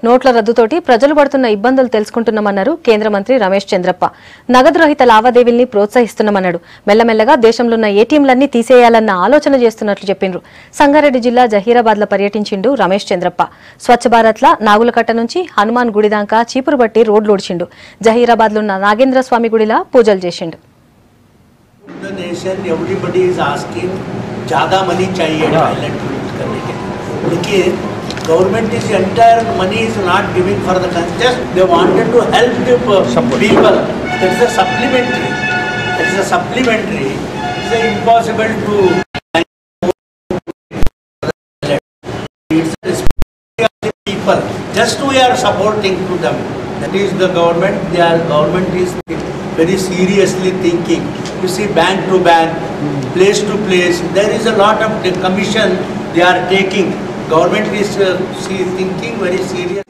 నోట్ల రద్దుతోటి ప్రజలు పడుతున్న ఇబ్బందులు తెలుసుకుంటున్నామన్నారు కేంద్ర మంత్రి రమేష్ చంద్రప్ప. నగదు రహిత లావాదేవీల్ని ప్రోత్సహిస్తున్నామన్నాడు. మెల్లమెల్లగా దేశంలో ఉన్న ఏటీఎంలన్నీ తీసేయాలన్న ఆలోచన చేస్తున్నట్లు చెప్పిండ్రు. సంగారెడ్డి జిల్లా జహీరాబాద్లో పర్యటించిండు రమేష్ చంద్రప్ప. స్వచ్ఛ భారత్ల నాగులకట్ట నుంచి హనుమాన్ గుడి దాకా చీపురు బట్టి రోడ్లు ఊడ్చిండు. జహీరాబాద్లో ఉన్న నాగేంద్ర స్వామి గుడిలా పూజలు చేసిండు. Government is entire money is not giving for the just they wanted to help the people. That is a supplementary. It is a supplementary. It is impossible to. It's a responsibility of the people. Just we are supporting to them. That is the government. Their government is very seriously thinking. You see, bank to bank, place to place. There is a lot of commission they are taking. Government is thinking very serious.